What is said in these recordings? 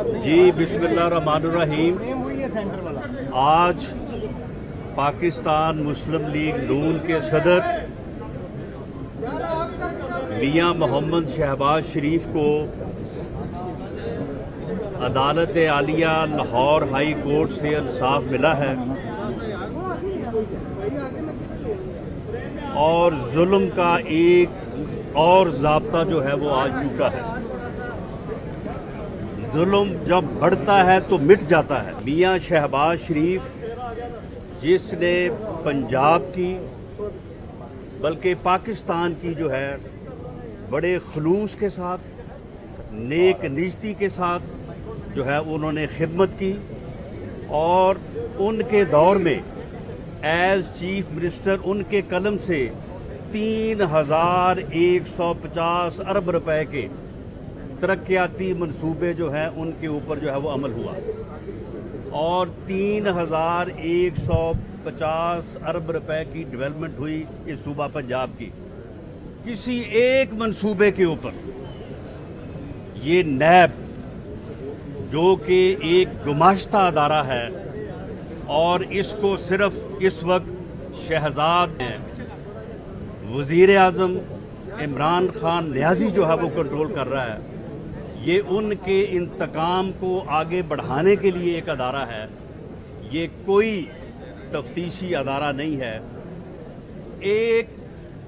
जी बिस्मिल्लाहिर्रहमानिर्रहीम। आज पाकिस्तान मुस्लिम लीग नून के सदर मियां मोहम्मद शहबाज शरीफ को अदालत आलिया लाहौर हाई कोर्ट से इंसाफ मिला है और जुल्म का एक और ज़ाब्ता जो है वो आज टूटा है। जुल्म जब बढ़ता है तो मिट जाता है। मियां शहबाज शरीफ जिसने पंजाब की बल्कि पाकिस्तान की जो है बड़े खलूस के साथ नेक नियति के साथ जो है उन्होंने खिदमत की और उनके दौर में एज चीफ मिनिस्टर उनके कलम से 3150 अरब रुपए के तरक्याती मंसूबे जो हैं उनके ऊपर जो है वो अमल हुआ और 3150 अरब रुपए की डेवलपमेंट हुई इस सूबा पंजाब की। किसी एक मंसूबे के ऊपर ये नैब जो कि एक गुमाश्ता अदारा है और इसको सिर्फ इस वक्त शहजाद वज़ीर आज़म इमरान खान नियाज़ी जो है वो कंट्रोल कर रहा है। ये उनके इंतकाम को आगे बढ़ाने के लिए एक अदारा है, ये कोई तफ्तीशी अदारा नहीं है। एक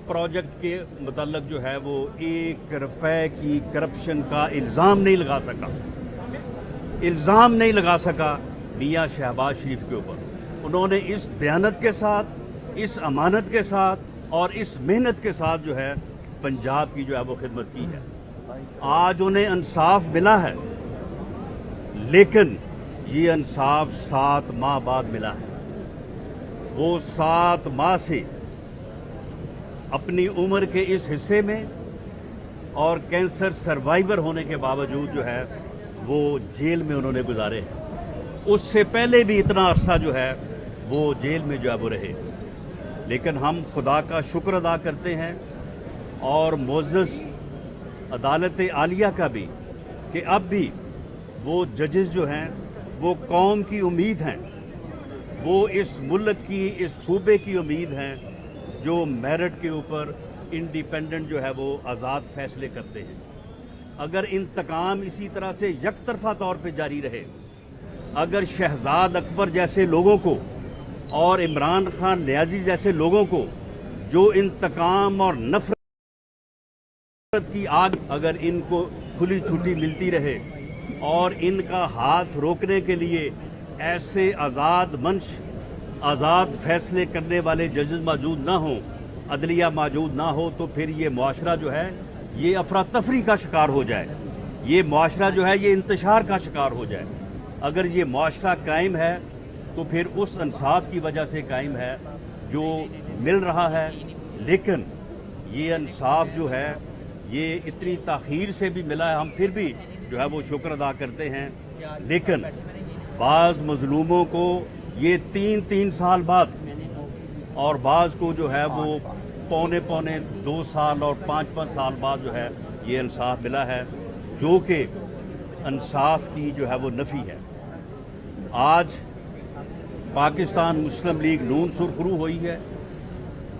प्रोजेक्ट के मुतल्लक जो है वो 1 रुपए की करप्शन का इल्ज़ाम नहीं लगा सका मियां शहबाज शरीफ के ऊपर। उन्होंने इस दयानत के साथ, इस अमानत के साथ और इस मेहनत के साथ जो है पंजाब की जो है वो खिदमत की है। आज उन्हें इंसाफ मिला है लेकिन ये इंसाफ 7 माह बाद मिला है। वो 7 माह से अपनी उम्र के इस हिस्से में और कैंसर सर्वाइवर होने के बावजूद जो है वो जेल में उन्होंने गुजारे हैं। उससे पहले भी इतना अरसा जो है वो जेल में जो है वो रहे। लेकिन हम खुदा का शुक्र अदा करते हैं और मुअज़्ज़ज़ अदालत आलिया का भी कि अब भी वो जजेस जो हैं वो कौम की उम्मीद हैं, वो इस मुल्क की, इस सूबे की उम्मीद हैं जो मेरिट के ऊपर इंडिपेंडेंट जो है वो आज़ाद फैसले करते हैं। अगर इंतकाम इसी तरह से यकतरफा तौर पे जारी रहे, अगर शहजाद अकबर जैसे लोगों को और इमरान खान नियाज़ी जैसे लोगों को जो इंतकाम और नफरत की आग अगर इनको खुली छुट्टी मिलती रहे और इनका हाथ रोकने के लिए ऐसे आज़ाद फैसले करने वाले जजेस मौजूद ना हों, अदलिया मौजूद ना हो, तो फिर ये मुआशरा जो है ये अफरा तफरी का शिकार हो जाए, ये मुआशरा जो है ये इंतशार का शिकार हो जाए। अगर ये मुआशरा कायम है तो फिर उस इंसाफ की वजह से कायम है जो मिल रहा है। लेकिन ये इंसाफ जो है ये इतनी ताख़ीर से भी मिला है, हम फिर भी जो है वो शुक्र अदा करते हैं। लेकिन बाज़ मज़लूमों को ये 3 साल बाद और बाज़ को जो है वो पौने 2 साल और 5 साल बाद जो है ये इंसाफ मिला है, जो कि इंसाफ की जो है वो नफ़ी है। आज पाकिस्तान मुस्लिम लीग नून सुरखरू हुई है।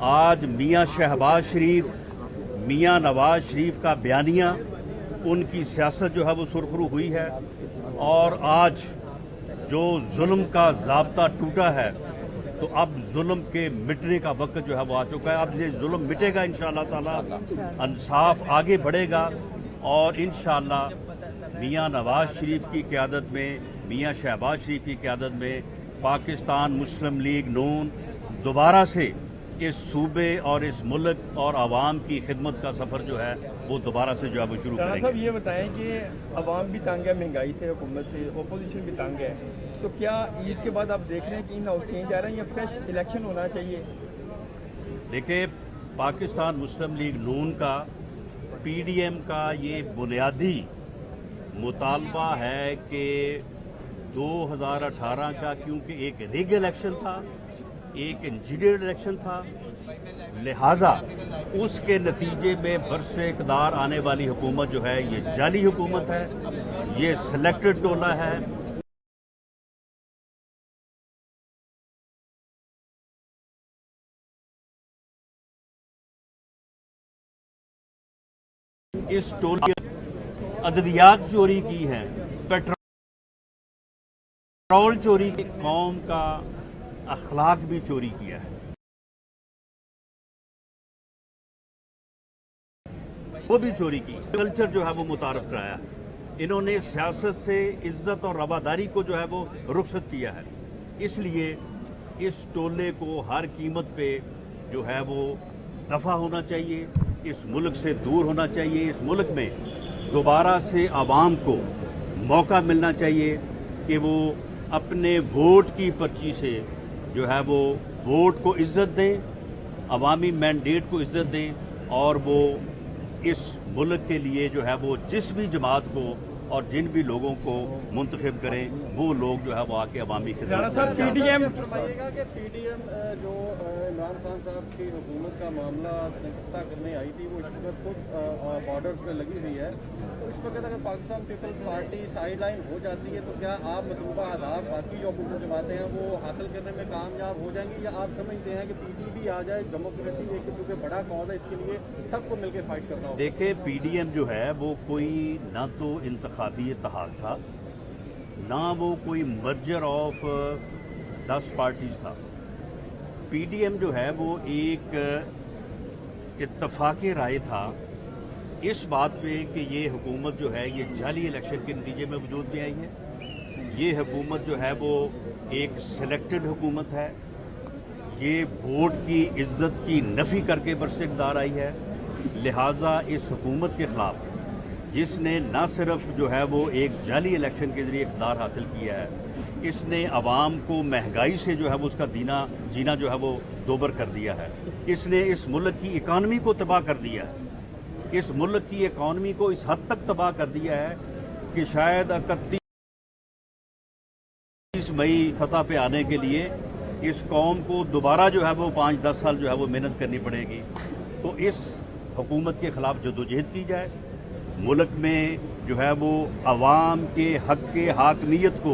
आज मियां शहबाज शरीफ, मियां नवाज शरीफ का बयानिया, उनकी सियासत जो है वो सुरखरू हुई है और आज जो जुल्म का ज़ाब्ता टूटा है तो अब जुल्म के मिटने का वक्त जो है वो आ चुका है। अब ये जुल्म मिटेगा इंशाअल्लाह ताला, इंसाफ आगे बढ़ेगा और इंशाअल्लाह मियां नवाज शरीफ की क़यादत में, मियां शहबाज शरीफ की क़यादत में पाकिस्तान मुस्लिम लीग नून दोबारा से इस सूबे और इस मुल्क और आवाम की खिदमत का सफ़र जो है वो दोबारा से जो है वो शुरू करेंगे। साहब ये बताएं कि आवाम भी तंग है, महंगाई से, हुकूमत से, अपोजिशन भी तंग है, तो क्या ईद के बाद आप देख रहे हैं कि इन हाउस चेंज आ रहा है या फ्रेश इलेक्शन होना चाहिए? देखिए, पाकिस्तान मुस्लिम लीग नून का PDM का ये बुनियादी मुतालबा है कि 2018 का, क्योंकि एक रिग इलेक्शन था, एक इंजीनियर इलेक्शन था लिहाजा उसके नतीजे में बरसे इक़्तिदार आने वाली हुकूमत जो है ये जाली हुकूमत है, ये सिलेक्टेड टोला है। इस टोले अद्वियात चोरी की है, पेट्रोल चोरी की, कौम का अखलाक भी चोरी किया है, वो भी चोरी की। कल्चर जो है वो मुतारफ कराया। इन्होंने सियासत से इज्जत और रवादारी को जो है वो रुखसत किया है। इसलिए इस टोले को हर कीमत पे जो है वो दफा होना चाहिए, इस मुल्क से दूर होना चाहिए। इस मुल्क में दोबारा से आवाम को मौका मिलना चाहिए कि वो अपने वोट की पर्ची से जो है वो वोट को इज्जत दें, अवामी मैंडेट को इज्जत दें और वो इस मुल्क के लिए जो है वो जिस भी जमात को और जिन भी लोगों को मुंतखब करें वो लोग जो है वो आके अवामी राणा साहब पीडीएम फरमाइएगा कि पीडीएम जो इमरान खान साहब की हुकूमत का मामला तय करने आई थी वो इस वक्त खुद बॉर्डर्स पे लगी हुई है, तो इस वक्त अगर Pakistan Peoples Party side line हो जाती है तो क्या आप मतलूबा अहदाफ बाकी जो अपोजिशन जमातें हैं वो हासिल करने में कामयाब हो जाएंगी, या आप समझते हैं कि पीडीपी आ जाए, डेमोक्रेसी एक चूँकि बड़ा कॉज है इसके लिए सबको मिलकर फाइट करना होगा? देखिए, पीडीएम जो है वो कोई ना तो इंतखाबी इत्तेहाद था, ना वो कोई मर्जर ऑफ 10 पार्टीज था। पीडीएम जो है वो एक इत्तफाक़ राय था इस बात पे कि ये हुकूमत जो है ये जाली इलेक्शन के नतीजे में वजूद में आई है। ये हुकूमत जो है वो एक सिलेक्टेड हुकूमत है, ये वोट की इज्जत की नफ़ी करके बरसे इक़्तिदार आई है। लिहाजा इस हुकूमत के ख़िलाफ़ जिसने न सिर्फ जो है वो एक जाली इलेक्शन के ज़रिए इक़्तिदार हासिल किया है, इसने आवाम को महंगाई से जो है वो उसका जीना जो है वो दोबर कर दिया है। इसने इस मुल्क की इकानमी को तबाह कर दिया है। इस मुल्क की इकानमी को इस हद तक तबाह कर दिया है कि शायद 31 मई फतह पे आने के लिए इस कौम को दोबारा जो है वो 5-10 साल जो है वो मेहनत करनी पड़ेगी। तो इस हुकूमत के ख़िलाफ़ जदोजहद की जाए, मुल्क में जो है वो अवाम के हक के हाकमियत को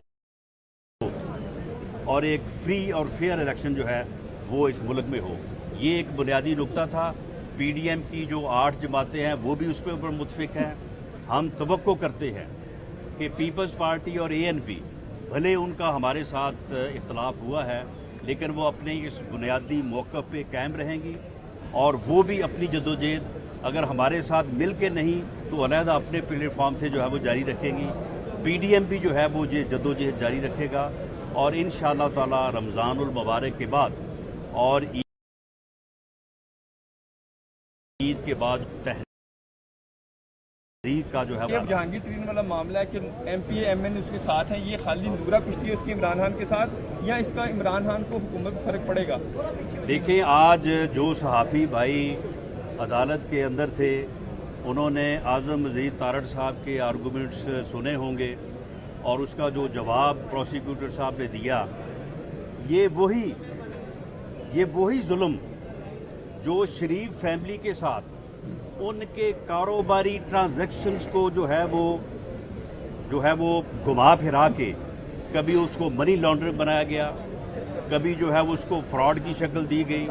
और एक फ्री और फेयर इलेक्शन जो है वो इस मुल्क में हो। ये एक बुनियादी नुक्ता था। पीडीएम की जो 8 जमातें हैं वो भी उस पर ऊपर मुतफिक हैं। हम तवक्को करते हैं कि पीपल्स पार्टी और एएनपी भले उनका हमारे साथ इख्तलाफ हुआ है लेकिन वो अपने इस बुनियादी मौक़िफ़ पे कायम रहेंगी और वो भी अपनी जदोजहद अगर हमारे साथ मिल के नहीं तो अलहदा अपने प्लेटफॉर्म से जो है वो जारी रखेंगी। पीडीएम भी जो है वो ये जदोजहद जारी रखेगा और इंशाअल्लाह ताला रमज़ानुल मुबारक के बाद और ईद के बाद तहरीक का जो है अब जहांगीर तरीन वाला मामला है कि एमपी एमएन उसके साथ हैं, ये खाली नूरा कुश्ती है उसकी इमरान खान के साथ, या इसका इमरान खान को हुकूमत में फ़र्क पड़ेगा? देखिए, आज जो सहाफ़ी भाई अदालत के अंदर थे उन्होंने आज़म मज़ीद तारड़ साहब के आर्गूमेंट्स सुने होंगे और उसका जो जवाब प्रोसिक्यूटर साहब ने दिया, ये वही जुल्म जो शरीफ फैमिली के साथ उनके कारोबारी ट्रांजैक्शंस को जो है वो घुमा फिरा के कभी उसको मनी लॉन्ड्रिंग बनाया गया, कभी जो है वो उसको फ्रॉड की शक्ल दी गई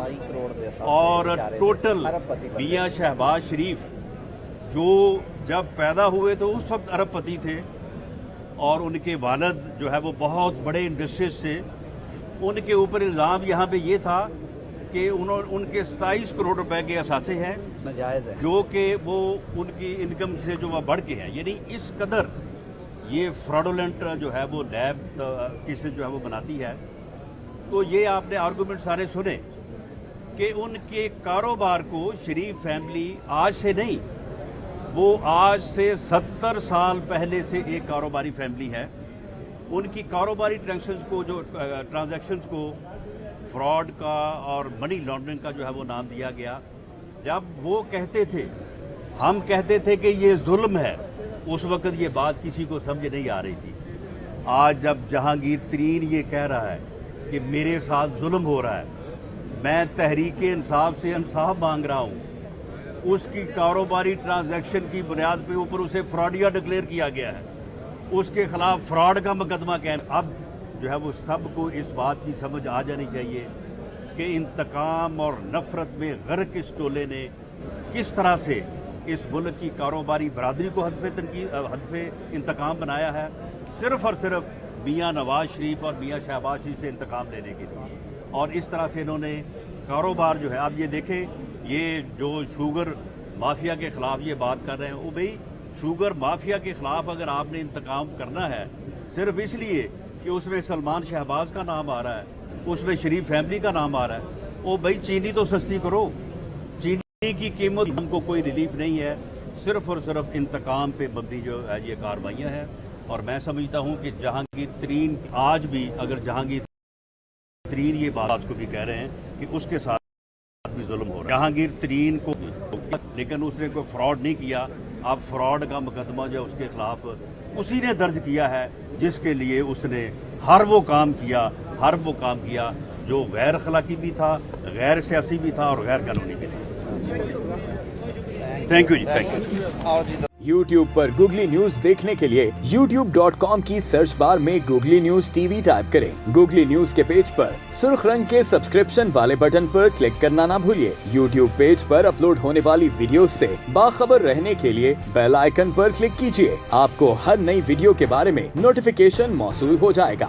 और टोटल मियां शहबाज शरीफ जो जब पैदा हुए तो उस वक्त अरबपति थे और उनके वालिद जो है वो बहुत बड़े इंडस्ट्रीज से, उनके ऊपर इल्ज़ाम यहाँ पे ये था कि उनके 27 करोड़ रुपए के असासे हैं जो कि वो उनकी इनकम से जो वह बढ़ के हैं। यानी इस कदर ये फ्रॉडुलेंट जो है वो लैब केसेस जो है वो बनाती है। तो ये आपने आर्गूमेंट सारे सुने कि उनके कारोबार को शरीफ फैमिली आज से नहीं, वो आज से 70 साल पहले से एक कारोबारी फैमिली है। उनकी कारोबारी ट्रांजैक्शंस को फ्रॉड का और मनी लॉन्ड्रिंग का जो है वो नाम दिया गया। जब वो कहते थे, हम कहते थे कि ये जुल्म है, उस वक्त ये बात किसी को समझ नहीं आ रही थी। आज जब जहांगीर तरीन ये कह रहा है कि मेरे साथ जुल्म हो रहा है, میں تحریک انصاف سے انصاف مانگ رہا ہوں. اس کی کاروباری ٹرانزیکشن کی بنیاد پہ اوپر اسے فراڈیا ڈکلیئر کیا گیا ہے. اس کے خلاف فراڈ کا مقدمہ اب جو ہے وہ سب کو اس بات کی سمجھ آ جانی چاہیے کہ انتقام اور نفرت میں غرق اس ٹولے نے کس طرح سے اس ملک کی کاروباری برادری کو حد پہ انتقام بنایا ہے، صرف اور صرف میاں نواز شریف اور میاں شہباز شریف سے انتقام لینے کے لیے. اور اس طرح سے انہوں نے کاروبار جو ہے، اب یہ دیکھیں، یہ جو شوگر مافیا کے خلاف یہ بات کر رہے ہیں، وہ بھئی شوگر مافیا کے خلاف اگر آپ نے انتقام کرنا ہے صرف اس لیے کہ اس میں سلمان شہباز کا نام آ رہا ہے، اس میں شریف فیملی کا نام آ رہا ہے، وہ بھئی چینی تو سستی کرو. چینی کی قیمت ہم کو کوئی ریلیف نہیں ہے، صرف اور صرف انتقام پہ مبنی جو ہے یہ کارروائیاں ہیں. اور میں سمجھتا ہوں کہ جہانگیر ترین آج بھی اگر جہانگیر ترین یہ بات کو بھی کہہ رہے ہیں کہ اس کے ساتھ بھی ظلم ہو رہا ہے. جہانگیر ترین کو لیکن اس نے کوئی فراڈ نہیں کیا. اب فراڈ کا مقدمہ جو اس کے خلاف اسی نے درج کیا ہے جس کے لیے اس نے ہر وہ کام کیا جو غیر اخلاقی بھی تھا، غیر سیاسی بھی تھا اور غیر قانونی بھی تھا. تھینک یو جی، تھینک یو. YouTube پر گوگلی نیوز دیکھنے کے لیے youtube.com کی سرچ بار میں گوگلی نیوز ٹی وی ٹائپ کریں. گوگلی نیوز کے پیج پر سرخ رنگ کے سبسکرپشن والے بٹن پر کلک کرنا نہ بھولیے. YouTube پیج پر اپلوڈ ہونے والی ویڈیوز سے باخبر رہنے کے لیے بیل آئیکن پر کلک کیجیے. آپ کو ہر نئی ویڈیو کے بارے میں نوٹیفیکیشن موصول ہو جائے گا.